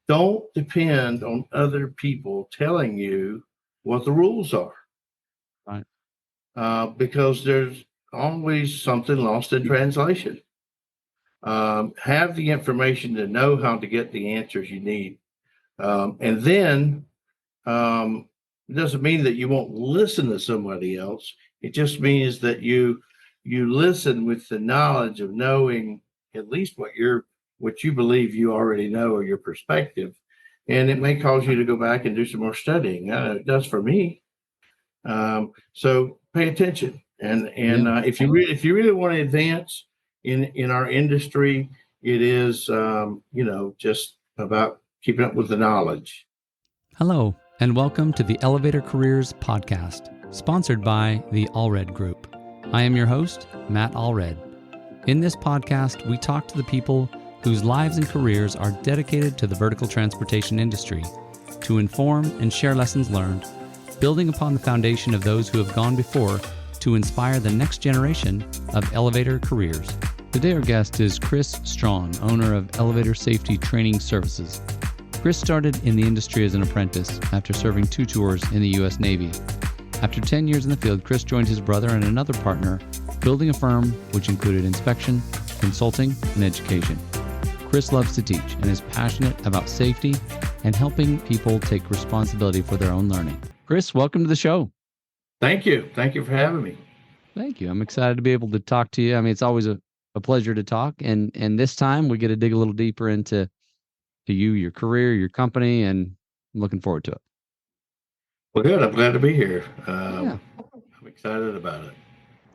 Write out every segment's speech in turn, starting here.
don't depend on other people telling you what the rules are. Right. Because there's always something lost in translation. Have the information to know how to get the answers you need. And then it doesn't mean that you won't listen to somebody else. It just means that you listen with the knowledge of knowing at least what you believe you already know, or your perspective. And it may cause you to go back and do some more studying. It does for me. So pay attention. And if you really want to advance in our industry, it is just about keeping up with the knowledge. Hello, and welcome to the Elevator Careers Podcast, sponsored by the Allred Group. I am your host, Matt Allred. In this podcast, we talk to the people whose lives and careers are dedicated to the vertical transportation industry to inform and share lessons learned, building upon the foundation of those who have gone before to inspire the next generation of elevator careers. Today, our guest is Chris Strawn, owner of Elevator Safety Training Services. Chris started in the industry as an apprentice after serving 2 tours in the U.S. Navy. After 10 years in the field, Chris joined his brother and another partner, building a firm which included inspection, consulting, and education. Chris loves to teach and is passionate about safety and helping people take responsibility for their own learning. Chris, welcome to the show. Thank you. Thank you for having me. Thank you. I'm excited to be able to talk to you. I mean, it's always a pleasure to talk. And this time we get to dig a little deeper into you, your career, your company, and I'm looking forward to it. Well, good. I'm glad to be here. I'm excited about it.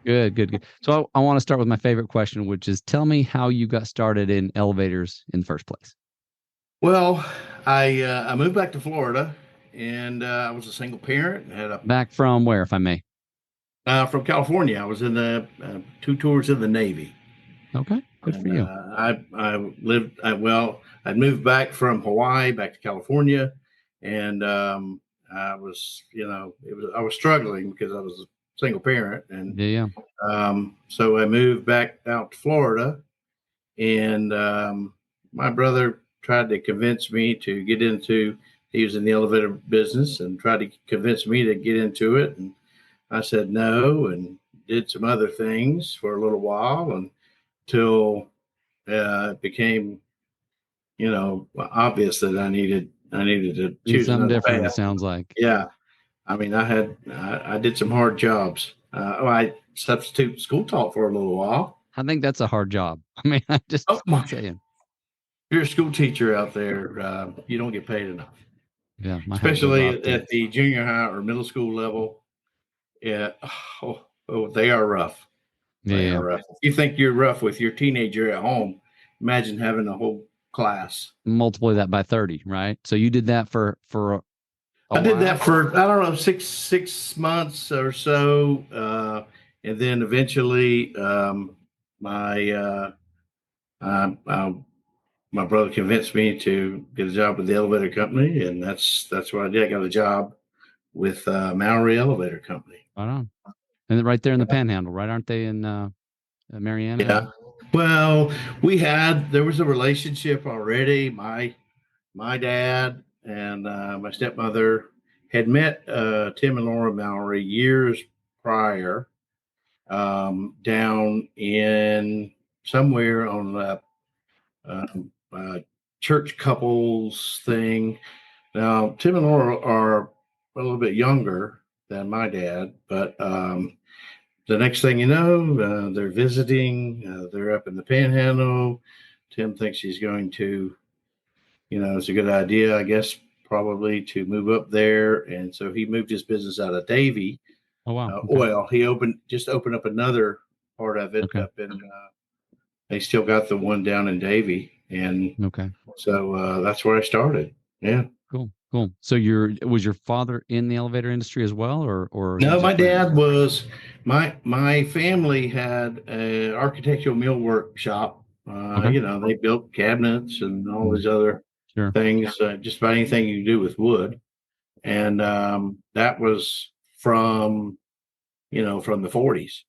Good. So I want to start with my favorite question, which is tell me how you got started in elevators in the first place. Well, I moved back to Florida, and I was a single parent. Back from where, if I may? From California. I was in the 2 tours in the Navy. Okay, good for you. I moved back from Hawaii back to California, and I was struggling because I was a single parent, and so I moved back out to Florida, and my brother tried to convince me to get into. He was in the elevator business and tried to convince me to get into it, and I said no, and did some other things for a little while until it became, obvious that I needed to choose something different. path. It sounds like. Yeah, I mean, I did some hard jobs. I substitute school taught for a little while. I think that's a hard job. I mean, I just saying. If you're a school teacher out there, you don't get paid enough. Yeah, especially at the junior high or middle school level. Yeah, they are rough. They are rough. If you think you're rough with your teenager at home, imagine having a whole class. Multiply that by 30, right? So you did that for I did that for, I don't know, six months or so. And then eventually my brother convinced me to get a job with the elevator company. And that's what I did. I got a job with Maori Elevator Company. Right on. And right there in the Panhandle, right? Aren't they in Mariana? Yeah. Well, there was a relationship already. My dad and my stepmother had met Tim and Laura Mallory years prior, down in somewhere on the church couples thing. Now, Tim and Laura are a little bit younger than my dad, but the next thing you know, they're visiting. They're up in the Panhandle. Tim thinks he's going to, it's a good idea, I guess, probably to move up there. And so he moved his business out of Davie. Oh, wow. Okay. Well, he opened up another part of it up in, they still got the one down in Davie. And so that's where I started. Yeah. Cool. So was your father in the elevator industry as well, or no? My dad was. My family had an architectural millwork shop. They built cabinets and all these other things. Just about anything you do with wood, and that was from the 40s.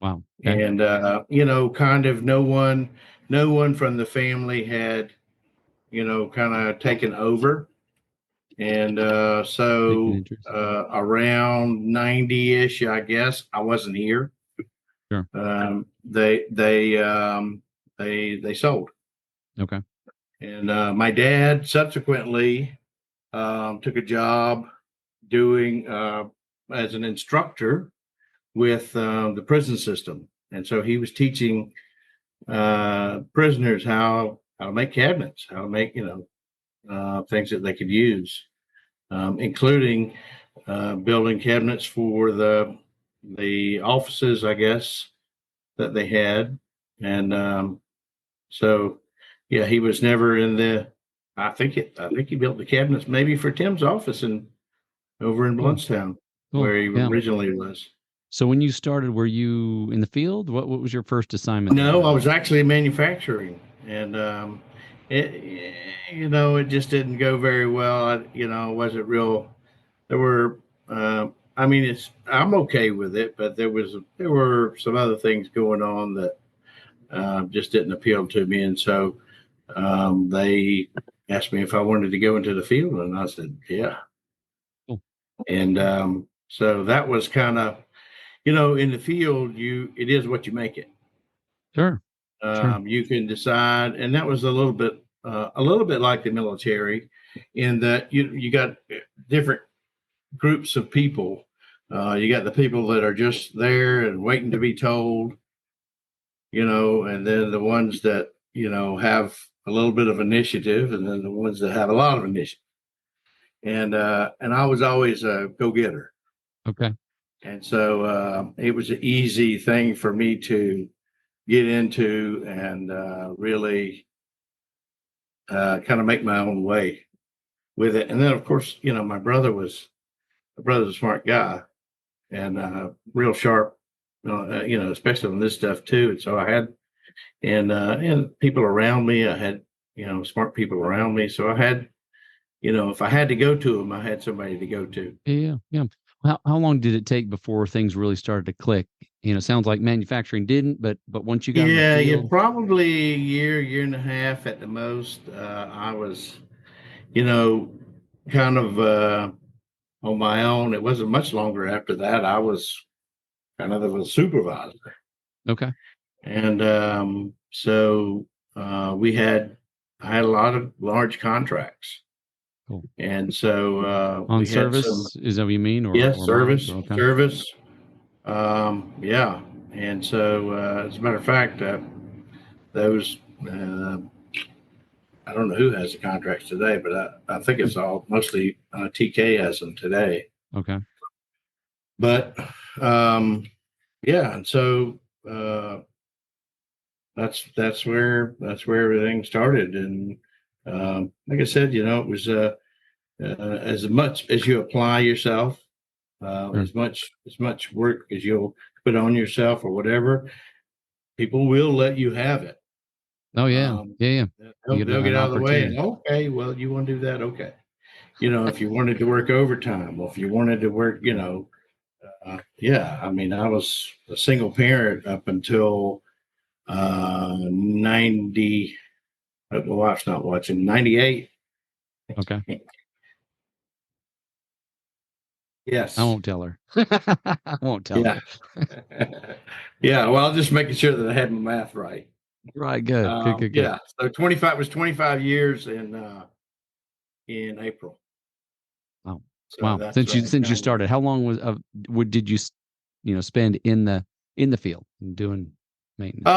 Wow. Okay. And kind of no one from the family had kind of taken over. And Taking interest. around 90-ish, I guess, I wasn't here. Sure. They sold. Okay. And my dad subsequently took a job doing as an instructor with the prison system. And so he was teaching prisoners how to make cabinets, how to make, things that they could use, including building cabinets for the offices, I guess, that they had. And so, yeah, he was never in the. I think he built the cabinets maybe for Tim's office over in Cool. Bluntstown, Cool. where he Yeah. originally was. So when you started, were you in the field? What was your first assignment? No, I was actually manufacturing, and it just didn't go very well. Wasn't real. There were, I mean, I'm okay with it, but there were some other things going on that just didn't appeal to me, and so they asked me if I wanted to go into the field, and I said, yeah. Cool. And so that was kind of, in the field, it is what you make it. Sure. You can decide, and that was a little bit like the military, in that you got different groups of people. You got the people that are just there and waiting to be told, and then the ones that have a little bit of initiative, and then the ones that have a lot of initiative. And I was always a go-getter. Okay. And so it was an easy thing for me to get into and really kind of make my own way with it. And then, of course, my brother's a smart guy and real sharp, especially on this stuff too. And so I had, and people around me, I had, smart people around me. So I had, if I had to go to them, I had somebody to go to. Yeah. How long did it take before things really started to click? Sounds like manufacturing didn't, but once you got in the field, probably a year and a half at the most. I was, kind of on my own. It wasn't much longer after that. I was kind of a supervisor. okay. And so I had a lot of large contracts. Cool. And so On we had service, is that what you mean? yes, Or service, miles? Okay. service. Yeah. And so, as a matter of fact, those, I don't know who has the contracts today, but I think it's all mostly TK has them today. Okay. But yeah, and so that's where everything started. And like I said, it was as much as you apply yourself, Sure. as much work as you'll put on yourself or whatever, people will let you have it. Oh yeah. Yeah. They'll get out of the way and okay, well, you want to do that, okay. If you wanted to work overtime, or if you wanted to work, yeah. I mean, I was a single parent up until 90. My wife's not watching. 98. Okay. Yes. I won't tell her. I won't tell her. Yeah. Well, I'm just making sure that I had my math right. Right. Good. Yeah. So 25 years in April. Wow. So Wow. Since you started, how long did you spend in the field and doing maintenance?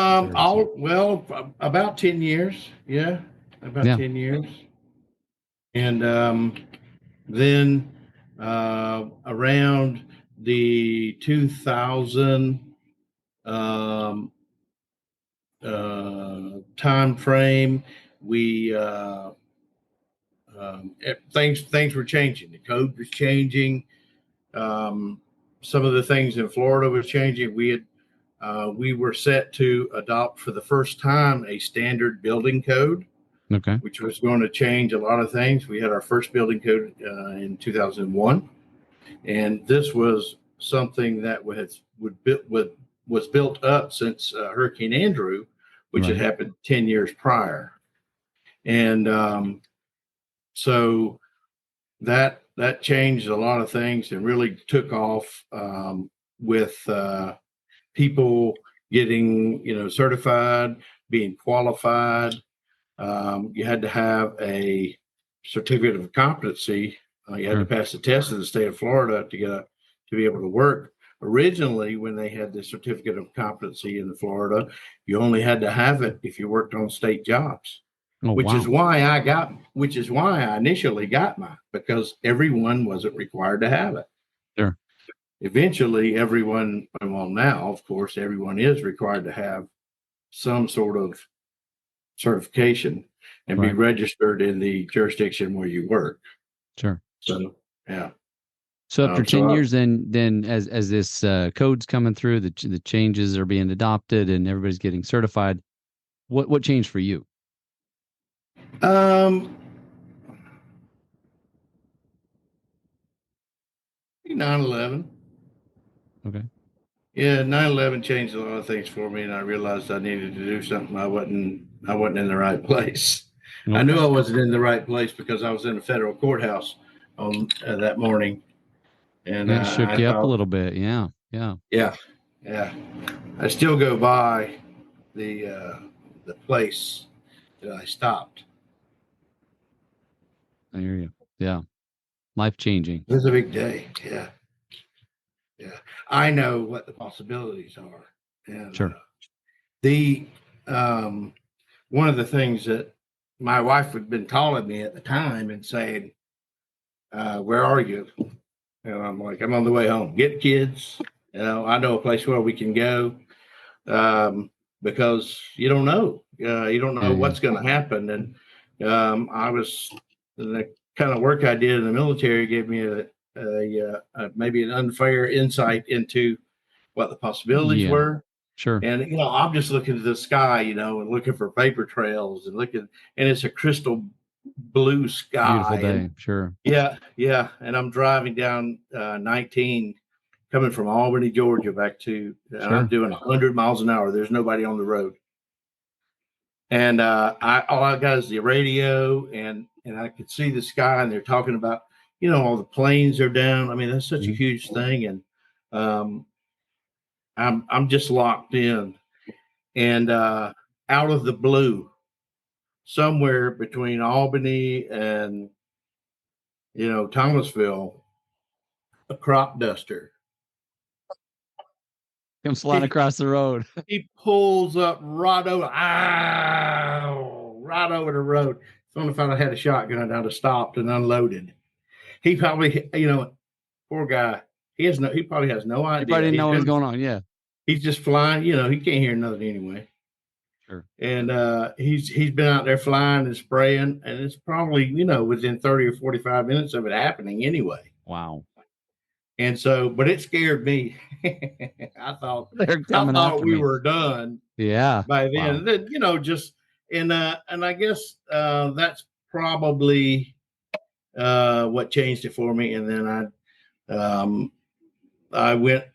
About 10 years. Yeah. About 10 years. And then around the 2000 time frame, we things were changing. The code was changing. Some of the things in Florida was changing. We were set to adopt for the first time a standard building code. Okay. Which was going to change a lot of things. We had our first building code in 2001, and this was something that was built up since Hurricane Andrew, which had happened 10 years prior. And so that changed a lot of things and really took off with people getting certified, being qualified. You had to have a certificate of competency. You had to pass the test in the state of Florida to be able to work. Originally, when they had the certificate of competency in Florida, you only had to have it if you worked on state jobs. Oh, which wow. is why I initially got mine, because everyone wasn't required to have it. Sure. Eventually, now, of course, everyone is required to have some sort of certification and be registered in the jurisdiction where you work. Sure. So, yeah. So after 10 years, then as this code's coming through, the changes are being adopted and everybody's getting certified, what changed for you? 9/11. Okay. Yeah, 9/11 changed a lot of things for me, and I realized I needed to do something. I wasn't in the right place. Okay. I knew I wasn't in the right place because I was in a federal courthouse on that morning, and It shook I you up a thought, little bit. Yeah. yeah. I still go by the place that I stopped. I hear you. Yeah. Life changing. It was a big day. Yeah. I know what the possibilities are, and Sure. the one of the things that my wife had been calling me at the time and saying, "Where are you?" And I'm like, "I'm on the way home. Get kids. I know a place where we can go." Because you don't know. You don't know what's going to happen. And I was the kind of work I did in the military gave me maybe an unfair insight into what the possibilities were. Sure. And I'm just looking to the sky, and looking for vapor trails and it's a crystal blue sky. Beautiful day. And, sure. Yeah. And I'm driving down 19, coming from Albany, Georgia, back to, and I'm doing 100 miles an hour. There's nobody on the road. And all I got is the radio, and I could see the sky, and they're talking about, all the planes are down. I mean, that's such a huge thing. And I'm just locked in. And out of the blue, somewhere between Albany and, Thomasville, a crop duster comes flying across the road. He pulls up right over the road. So if I had a shotgun, I'd have stopped and unloaded. He probably, poor guy, he probably has no idea. He probably didn't know what was going on. Yeah. He's just flying, he can't hear nothing anyway. Sure. And he's been out there flying and spraying, and it's probably, within 30 or 45 minutes of it happening anyway. Wow. And so, but it scared me. I thought we were done. Yeah. By then, just and I guess that's probably what changed it for me. And then I went.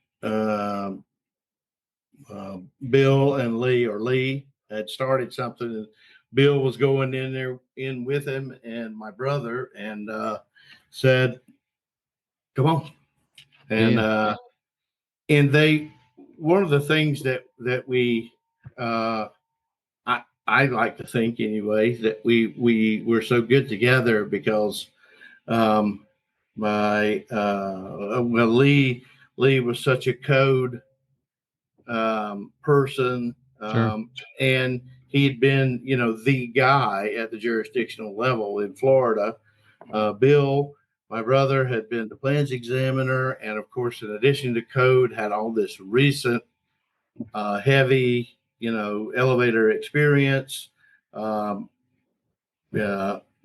Bill and Lee had started something, and Bill was going in with him and my brother, and said, "Come on." And and they, one of the things that we I like to think anyway, that we were so good together because Lee was such a code person, and he'd been the guy at the jurisdictional level in Florida. Bill, my brother, had been the plans examiner, and of course, in addition to code, had all this recent heavy elevator experience,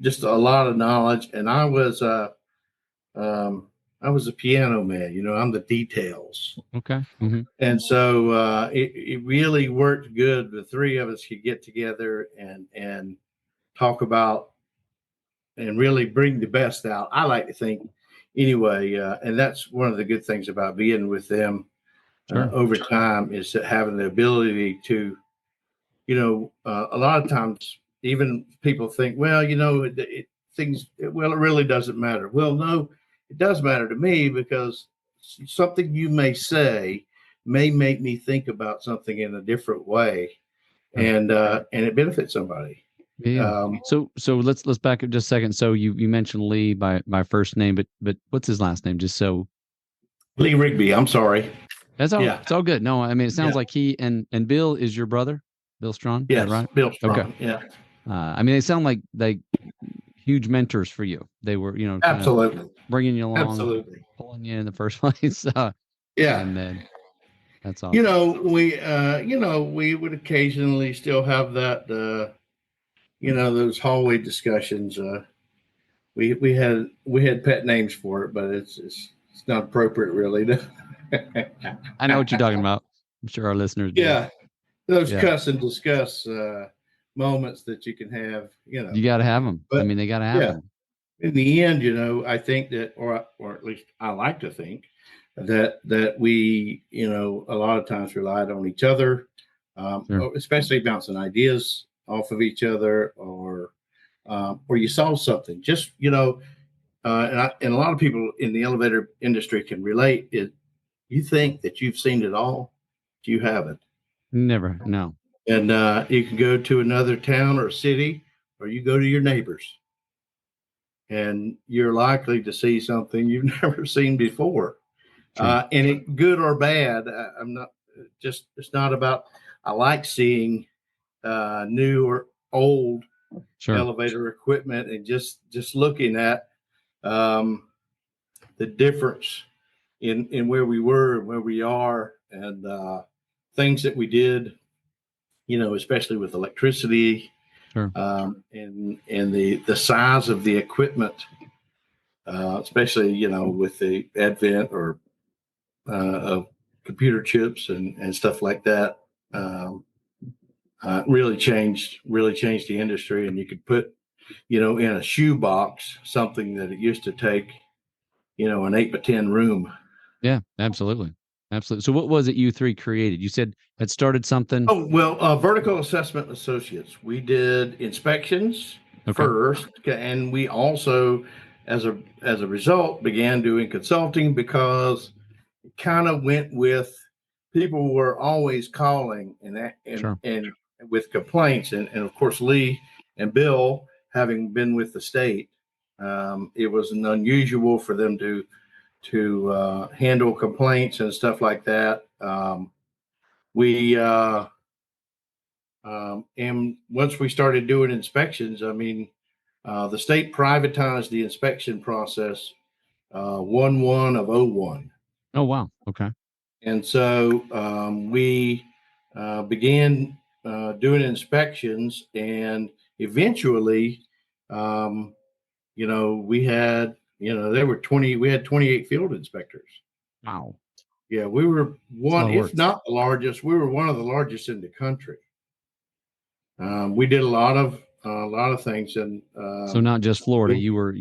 just a lot of knowledge. And I was a piano man, I'm the details. Okay. And so it really worked good. The three of us could get together and talk about and really bring the best out, I like to think anyway. And that's one of the good things about being with them over time, is having the ability to, a lot of times even people think, well, it really doesn't matter. Well, no, it does matter to me, because something you may say may make me think about something in a different way, Sure. and it benefits somebody. Yeah. So let's back up just a second. So you mentioned Lee by first name, but what's his last name? Just so Lee Rigby. I'm sorry. that's all. Yeah. It's all good. No, I mean it sounds Yeah. like he and Bill is your brother, Bill Strawn. Is that Yes. right? Bill Okay. Strawn. Yeah. I mean they sound like huge mentors for you. They were kind of Absolutely. bringing you along, Absolutely. pulling you in the first place. Yeah. And then that's awesome. We would occasionally still have that, those hallway discussions. We had pet names for it, but it's not appropriate, really. I know what you're talking about. I'm sure our listeners do. Yeah, those Yeah. cuss and discuss moments that you can have. You got to have them. I But mean, they got to yeah, happen. in the end, I think that, or at least I like to think that we, a lot of times relied on each other, Sure. especially bouncing ideas off of each other, or you saw something. Just and a lot of people in the elevator industry can relate. You think that you've seen it all, but you haven't. Never. No. And you can go to another town or city, or you go to your neighbors, and you're likely to see something you've never seen before. And it, good or bad, I'm not just, it's not about, I like seeing new or old elevator equipment, and just looking at the difference in where we were and where we are, and things that we did, especially with electricity, and the size of the equipment, especially with the advent of computer chips and stuff like that. Really changed the industry, and you could put in a shoebox something that it used to take an 8x10 room. Yeah, absolutely. Absolutely. So what was it you three created? You said had started something. Oh, well, Vertical Assessment Associates. We did inspections first, and we also, as a result, began doing consulting, because it kind of went with, people were always calling and with complaints, and of course Lee and Bill, having been with the state, it was unusual for them to handle complaints and stuff like that. We And once we started doing inspections, I mean, the state privatized the inspection process 1/1 of 01. Oh, wow. Okay. And so we began doing inspections, and eventually, we had, we had 28 field inspectors. Wow. Yeah, we were one, if work. not the largest. We were one of the largest in the country. We did a lot of things, and So not just Florida. You were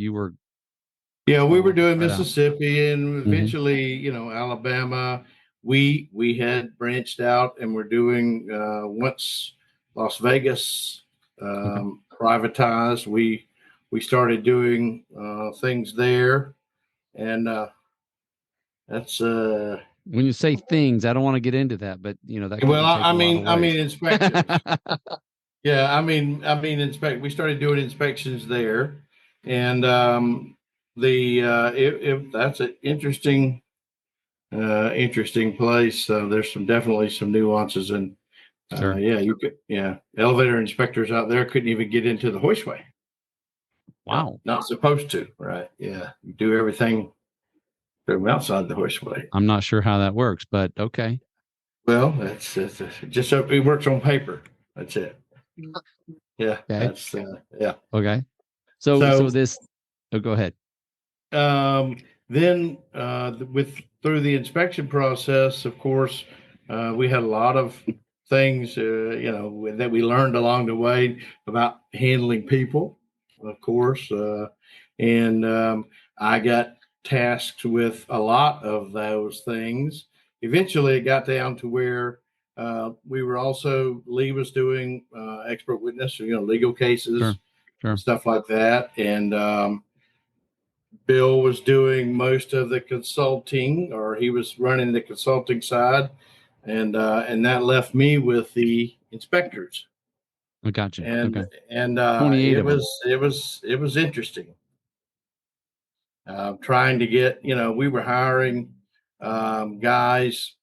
yeah, we were doing right out. Mississippi, and eventually, Alabama. We had branched out, and we're doing once Las Vegas privatized. We started doing things there, and that's When you say things, I don't want to get into that, but that can well, take a lot of I mean ways. inspections. Yeah, we started doing inspections there, and that's an interesting place. There's definitely some nuances, and elevator inspectors out there couldn't even get into the hoistway. Wow. Not supposed to, right? Yeah, you do everything from outside the hoistway. I'm not sure how that works, but okay. Well, that's just so it works on paper. That's it. Yeah, Okay. that's yeah. Okay. So this. Oh, go ahead. Then through the inspection process, of course, we had a lot of things, that we learned along the way about handling people, of course, and I got tasked with a lot of those things. Eventually, it got down to where Lee was doing expert witness, legal cases, Sure. stuff like that. And Bill was doing most of the consulting, or he was running the consulting side. And that left me with the inspectors. I got you. And okay. and 28 it of them. it was interesting. Trying to get, we were hiring guys.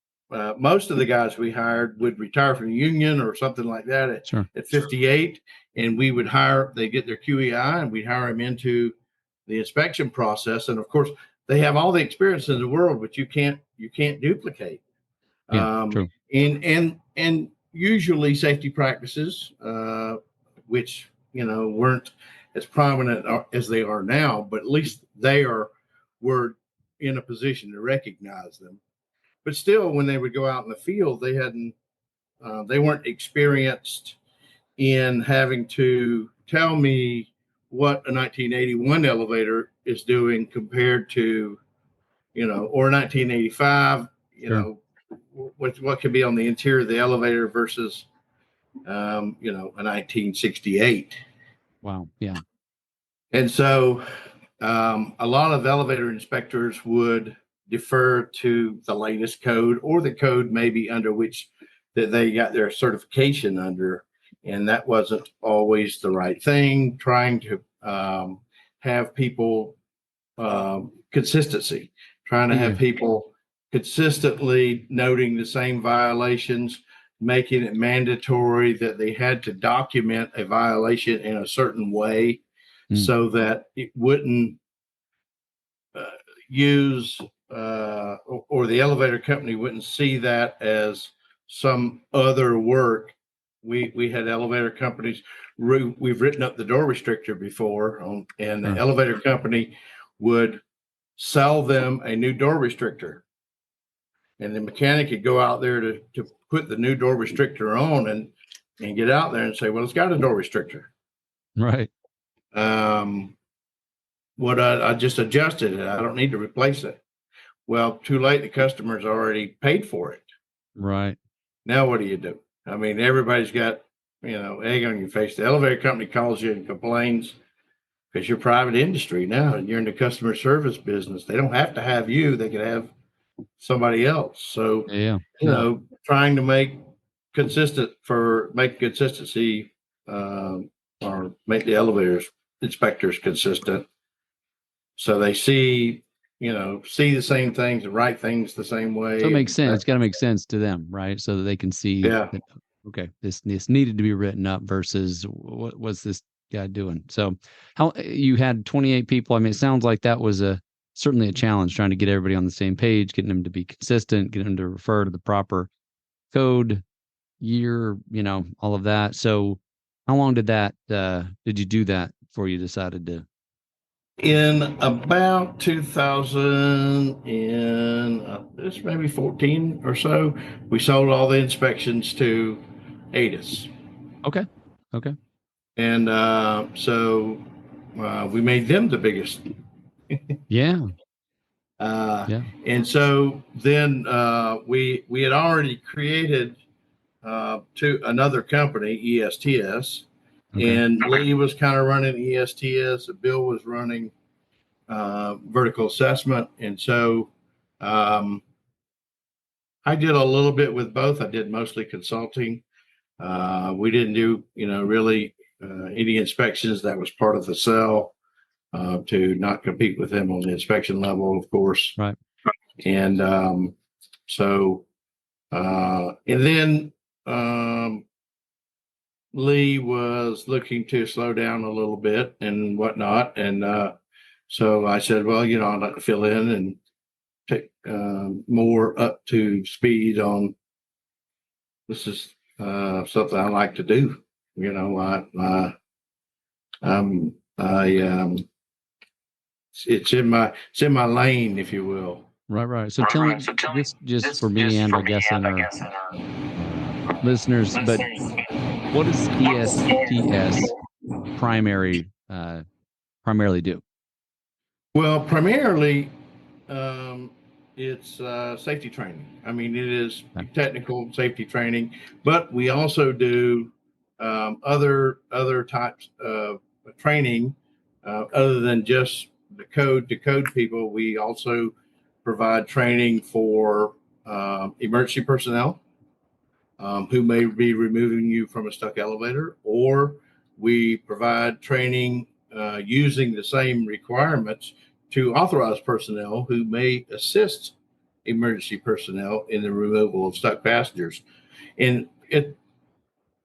Most of the guys we hired would retire from the union or something like that at 58, and we would they get their QEI, and we'd hire them into the inspection process. And of course, they have all the experience in the world, but you can't duplicate. Yeah, true. And usually safety practices, which weren't as prominent as they are now, but at least were in a position to recognize them. But still, when they would go out in the field, they weren't experienced in having to tell me what a 1981 elevator is doing compared to, or 1985, what could be on the interior of the elevator versus, a 1968. Wow. Yeah. And so a lot of elevator inspectors would defer to the latest code or the code maybe under which that they got their certification under. And that wasn't always the right thing. Trying to have people consistency, trying to have people consistently noting the same violations, making it mandatory that they had to document a violation in a certain way so that it wouldn't use or the elevator company wouldn't see that as some other work. We had elevator companies. We've written up the door restrictor before, and the elevator company would sell them a new door restrictor, and the mechanic could go out there to put the new door restrictor on and get out there and say, well, it's got a door restrictor. Right. What I just adjusted it. I don't need to replace it. Well, too late. The customer's already paid for it. Right. Now, what do you do? I mean, everybody's got, egg on your face. The elevator company calls you and complains because you're private industry now and you're in the customer service business. They don't have to have you. They could have somebody else. So, trying to make consistency or make the elevators inspectors consistent. So they see the same things and write things the same way. So it makes sense. It's got to make sense to them, right? So that they can see that, okay, this needed to be written up versus what was this guy doing? So how you had 28 people. I mean, it sounds like that was certainly a challenge trying to get everybody on the same page, getting them to be consistent, getting them to refer to the proper code, year, all of that. So how long did you do that before you decided to? In about 2000 this maybe 14 or so, we sold all the inspections to ATIS. Okay. And so we made them the biggest. Yeah. And so then we had already created to another company, ESTS. Okay. And Lee was kind of running ESTS. Bill was running vertical assessment. And so I did a little bit with both. I did mostly consulting. We didn't do, really any inspections. That was part of the sell to not compete with them on the inspection level, of course. Right. And and then Lee was looking to slow down a little bit and whatnot. And so I said, well, I'd like to fill in and take more up to speed on this is something I like to do. It's in my lane, if you will. Right. So tell me this just for me and I guess in our listeners, but what does ESTS primarily do? Well, primarily, It's safety training. I mean, it is Okay. technical safety training, but we also do other types of training other than just the code to code people. We also provide training for emergency personnel who may be removing you from a stuck elevator, or we provide training using the same requirements to authorized personnel who may assist emergency personnel in the removal of stuck passengers. And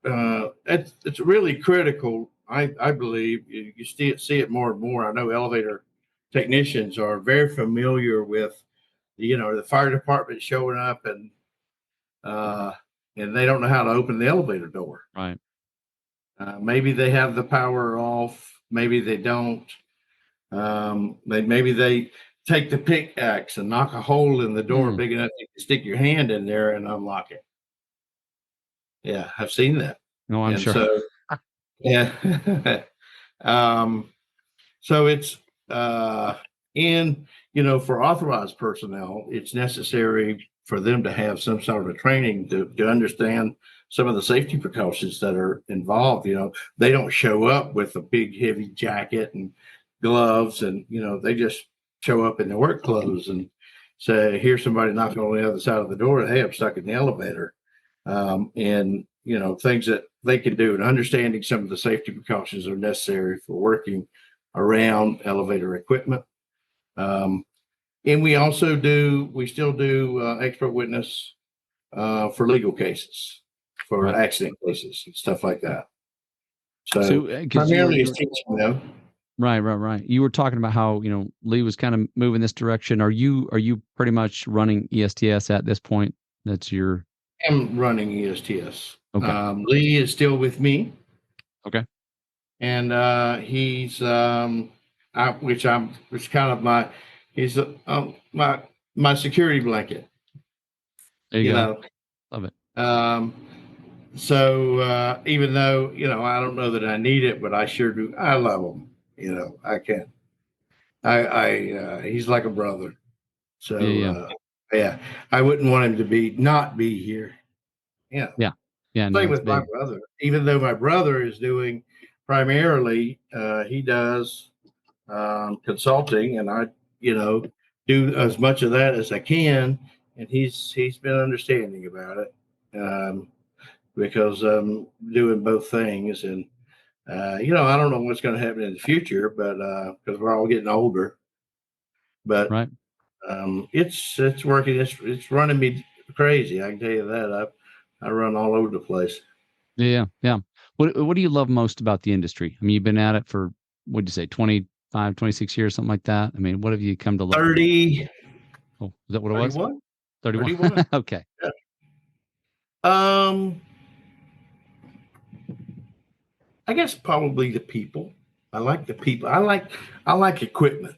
it's really critical. I believe you see it more and more. I know elevator technicians are very familiar with, the fire department showing up uh, and they don't know how to open the elevator door. Right. Maybe they have the power off. Maybe they don't. Maybe they take the pickaxe and knock a hole in the door big enough you can stick your hand in there and unlock it. Yeah, I've seen that. No, I'm And sure. so, yeah. So it's in, for authorized personnel, it's necessary for them to have some sort of training to understand some of the safety precautions that are involved. They don't show up with a big heavy jacket and gloves, and they just show up in their work clothes and say, here's somebody knocking on the other side of the door, and hey, I'm stuck in the elevator. And things that they can do, and understanding some of the safety precautions are necessary for working around elevator equipment. And we still do expert witness for legal cases, for Right. accident cases and stuff like that. So, So, because primarily it's teaching them. Right. You were talking about how, Lee was kind of moving this direction. Are you pretty much running ESTS at this point? That's your I'm running ESTS. Okay. Lee is still with me, Okay. and he's which kind of he's my security blanket. There you go. Love it. So even though I don't know that I need it, but I sure do. I love him. I can't. He's like a brother. So Yeah. yeah, I wouldn't want him to not be here. Yeah. Yeah. Yeah. No, Same that's with my big. brother. Even though my brother is doing primarily, he does consulting, and I, do as much of that as I can, and he's been understanding about it because I'm doing both things, and I don't know what's going to happen in the future, but because we're all getting older, but Right. It's working. It's running me crazy. I can tell you that. I run all over the place. Yeah. What do you love most about the industry? I mean, you've been at it for, what'd you say, 25, 26 years, something like that? I mean, what have you come to love? 30, Oh, is that what it was? 31, 31. 31. Okay. Yeah. Um, I guess probably the people. I like the people. I like equipment.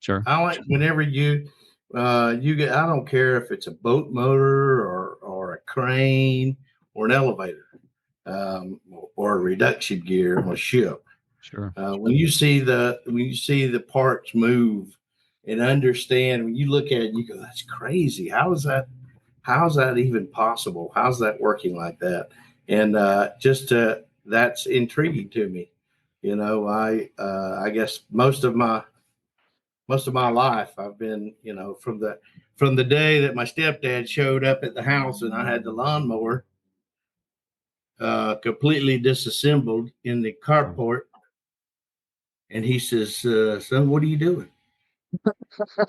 Sure. I like whenever you get. I don't care if it's a boat motor or a crane or an elevator, or a reduction gear on a ship. Sure. When you see the parts move and understand, when you look at it, you go, "That's crazy. How is that? How's that even possible? How's that working like that?" And that's intriguing to me. I guess most of my life I've been, from the day that my stepdad showed up at the house and I had the lawnmower completely disassembled in the carport. And he says, "Son, what are you doing?"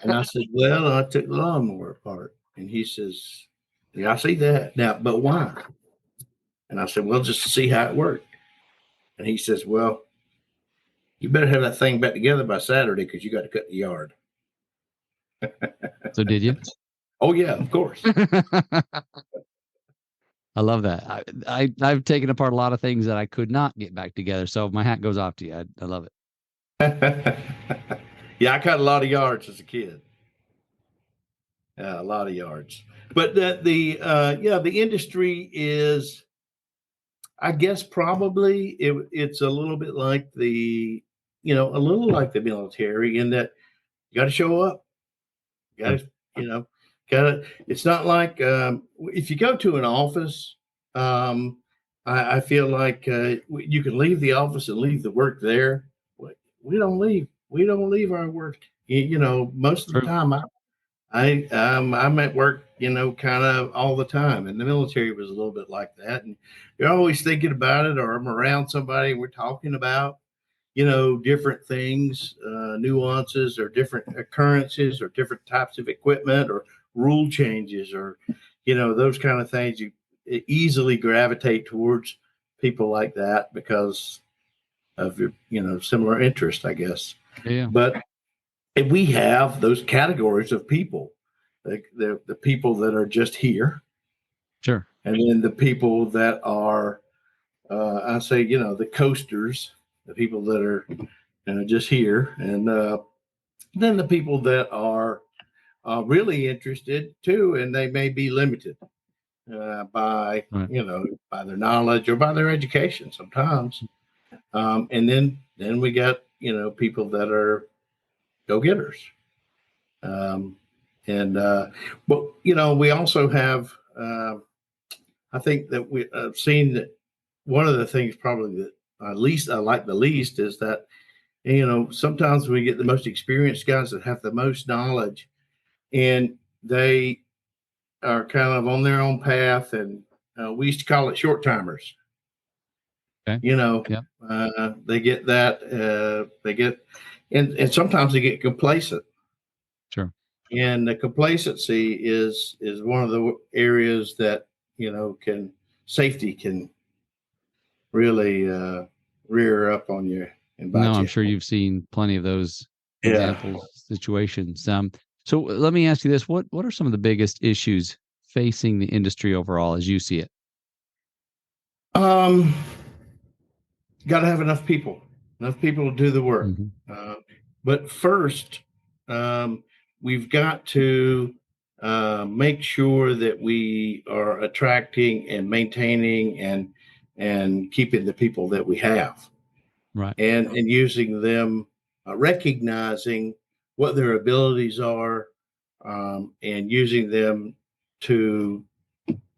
And I said, "Well, I took the lawnmower apart." And he says, "Yeah, I see that now, but why?" And I said, "Well, just to see how it worked." And he says, "Well, you better have that thing back together by Saturday because you got to cut the yard." So did you? Oh yeah, of course. I love that. I've taken apart a lot of things that I could not get back together. So my hat goes off to you. I love it. Yeah, I cut a lot of yards as a kid. A lot of yards. But the industry is, I guess, probably it's a little bit like a little like the military in that you got to show up. You got to It's not like if you go to an office, I feel like you can leave the office and leave the work there. We don't leave. We don't leave our work. Most of the True. time, I'm at work, kind of all the time. And the military was a little bit like that. And you're always thinking about it, or I'm around somebody, we're talking about, different things, nuances, or different occurrences, or different types of equipment, or rule changes, or, those kind of things. You easily gravitate towards people like that because of your, similar interest, I guess. Yeah. But we have those categories of people, like the people that are just here, Sure. and then the people that are, I say, the coasters, the people that are just here, and then the people that are really interested too, and they may be limited by Right. by their knowledge or by their education sometimes, and then we got people that are go-getters. And but we also have I think that I've seen that one of the things probably that at least I like the least is that sometimes we get the most experienced guys that have the most knowledge, and they are kind of on their own path, and we used to call it short timers. Okay. Yeah. They get that they get and sometimes they get complacent. Sure. And the complacency is one of the areas that safety can really rear up on you and No, bite I'm you. sure you've seen plenty of those Yeah. examples, situations. So let me ask you this: what are some of the biggest issues facing the industry overall as you see it? Um, got to have enough people to do the work. Mhm. But first, we've got to make sure that we are attracting and maintaining and keeping the people that we have, Right. and using them, recognizing what their abilities are, and using them to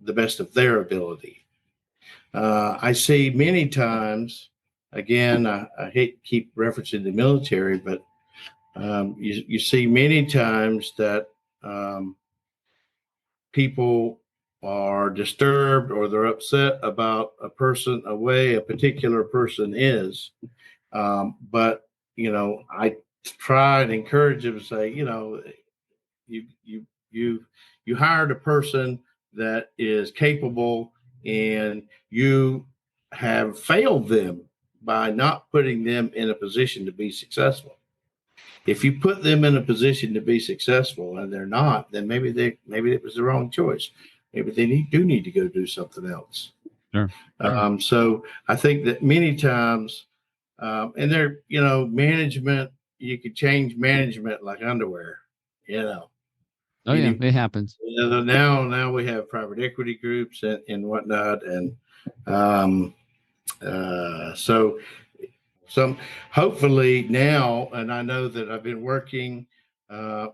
the best of their ability. I see many times, again, I hate to keep referencing the military, but you see many times that people are disturbed or they're upset about a person, a way a particular person is. But, I try and encourage them to say, you, you, you hired a person that is capable, and you have failed them by not putting them in a position to be successful. If you put them in a position to be successful and they're not, then maybe it was the wrong choice. Maybe they do need to go do something else. Sure. So I think that many times, and there, management, you could change management like underwear, Oh yeah, it happens. now we have private equity groups and whatnot, and so some hopefully now, and I know that I've been working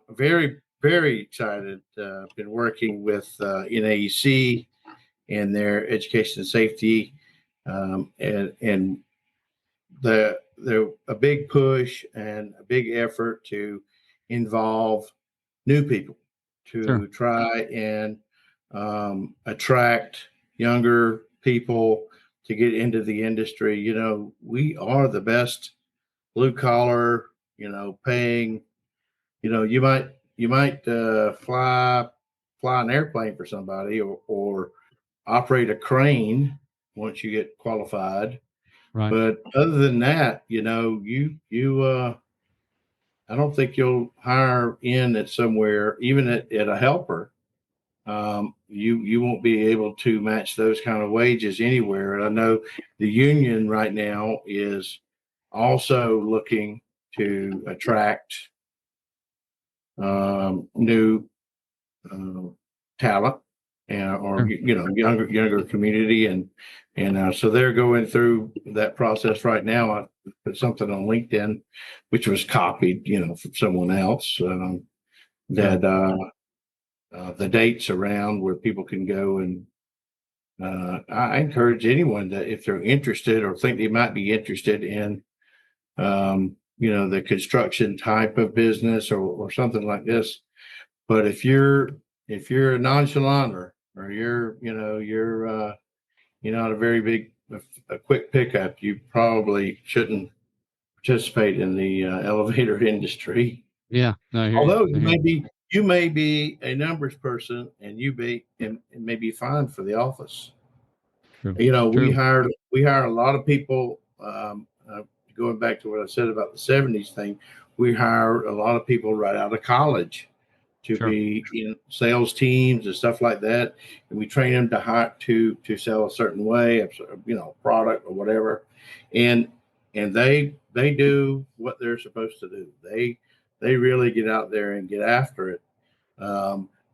very, very excited. Been working with NAEC and their education and safety, and they're a big push and a big effort to involve new people Sure. to try and attract younger people to get into the industry. We are the best blue collar, paying, you might fly an airplane for somebody, or operate a crane once you get qualified. Right. But other than that, I don't think you'll hire in at somewhere, even at a helper. You won't be able to match those kind of wages anywhere. And I know the union right now is also looking to attract new talent, or Sure. younger community, and so they're going through that process right now. I put something on LinkedIn, which was copied, from someone else, that the dates around where people can go. And I encourage anyone that if they're interested or think they might be interested in, the construction type of business or something like this. But if you're a nonchalanter or you're not a very big, a quick pickup, you probably shouldn't participate in the elevator industry. Yeah. No, I hear you. Although I hear you. you may be a numbers person and it may be fine for the office. True. We True. hire a lot of people. Going back to what I said about the '70s thing, we hire a lot of people right out of college to Sure. be in sales teams and stuff like that, and we train them to sell a certain way, product or whatever, and they do what they're supposed to do. They really get out there and get after it,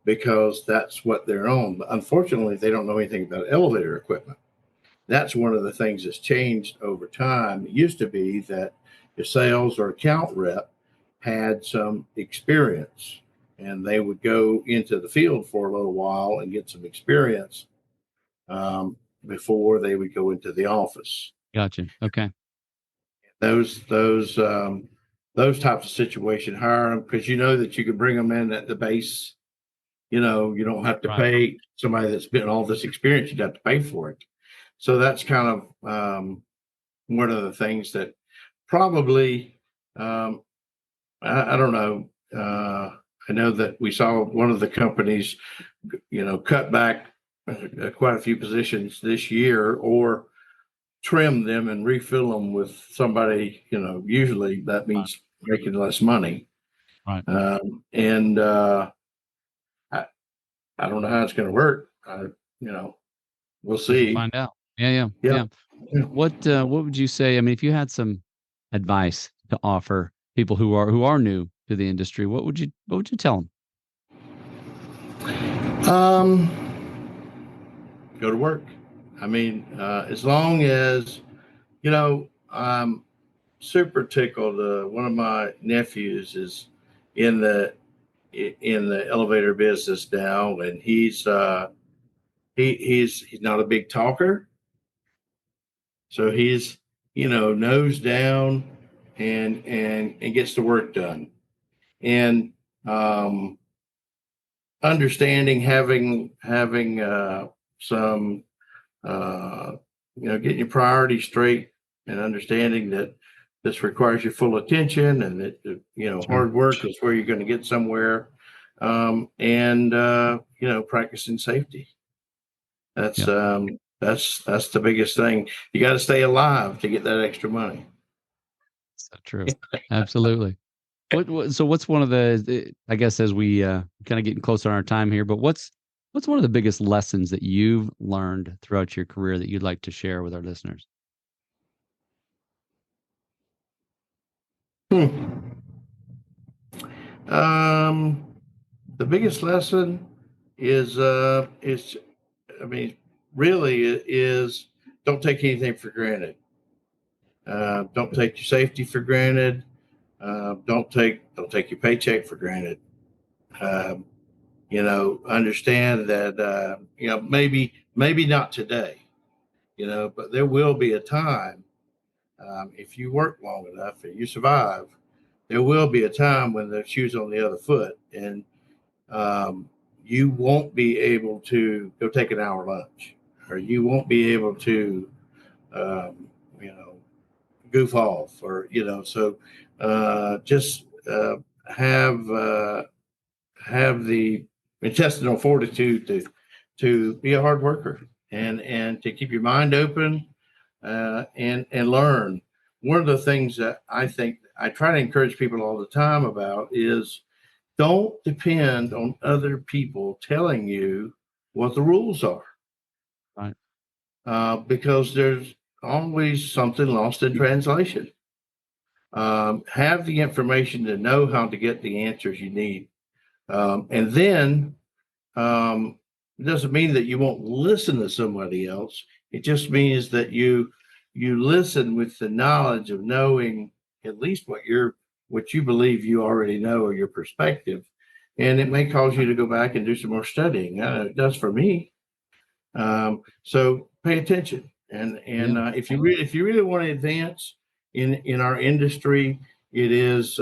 because that's what they're on. But unfortunately, they don't know anything about elevator equipment. That's one of the things that's changed over time. It used to be that the sales or account rep had some experience and they would go into the field for a little while and get some experience, before they would go into the office. Gotcha. Okay. Those types of situation, hire them because you know that you can bring them in at the base. You don't have to Right. pay somebody that's been all this experience. You'd have to pay for it. So that's kind of one of the things that probably, I don't know. I know that we saw one of the companies, cut back quite a few positions this year or trim them and refill them with somebody, usually that means making less money. Right. And I don't know how it's going to work. We'll see. Find out. Yeah. Yeah. What would you say? I mean, if you had some advice to offer people who are new to the industry, what would you tell them? Go to work. I mean, as long as, I'm super tickled. One of my nephews is in the elevator business now, and he's not a big talker, so he's nose down and gets the work done, and understanding having some getting your priorities straight and understanding that this requires your full attention and that Sure. hard work is where you're going to get somewhere, and practicing safety. That's Yeah. that's the biggest thing. You got to stay alive to get that extra money. So true. Absolutely. So what's one of I guess as we kind of getting close on our time here, but what's one of the biggest lessons that you've learned throughout your career that you'd like to share with our listeners? Hmm. Um, the biggest lesson is, I mean, really it is don't take anything for granted. Don't take your safety for granted. Don't take your paycheck for granted. Um, Understand that maybe not today, but there will be a time, if you work long enough and you survive, there will be a time when the shoe's on the other foot, and you won't be able to go take an hour lunch, or you won't be able to, um, you know, goof off, or so just have the intestinal fortitude to be a hard worker and to keep your mind open, and learn. One of the things that I think I try to encourage people all the time about is don't depend on other people telling you what the rules are, Right. because there's always something lost in translation. Have the information to know how to get the answers you need. And then, it doesn't mean that you won't listen to somebody else. It just means that you listen with the knowledge of knowing at least what you believe you already know, or your perspective, and it may cause you to go back and do some more studying. It does for me. So pay attention, and if you really want to advance in our industry, it is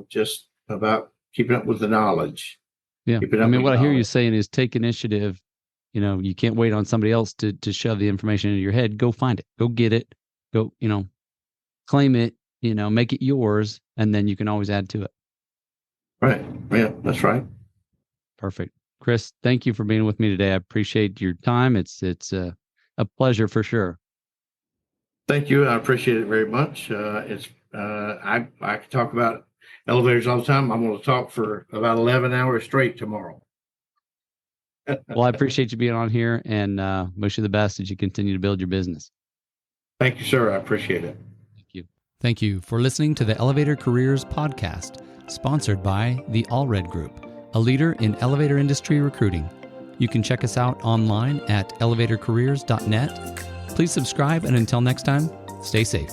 just about keeping up with the knowledge. Yeah. Keeping I up mean, with what I hear you knowledge. saying is take initiative. You can't wait on somebody else to shove the information into your head. Go find it. Go get it. Go, claim it, make it yours, and then you can always add to it. Right. Yeah, that's right. Perfect. Chris, thank you for being with me today. I appreciate your time. It's a pleasure for sure. Thank you. I appreciate it very much. I could talk about elevators all the time. I'm going to talk for about 11 hours straight tomorrow. Well, I appreciate you being on here, and wish you the best as you continue to build your business. Thank you, sir. I appreciate it. Thank you. Thank you for listening to the Elevator Careers Podcast, sponsored by the Allred Group, a leader in elevator industry recruiting. You can check us out online at elevatorcareers.net. Please subscribe, and until next time, stay safe.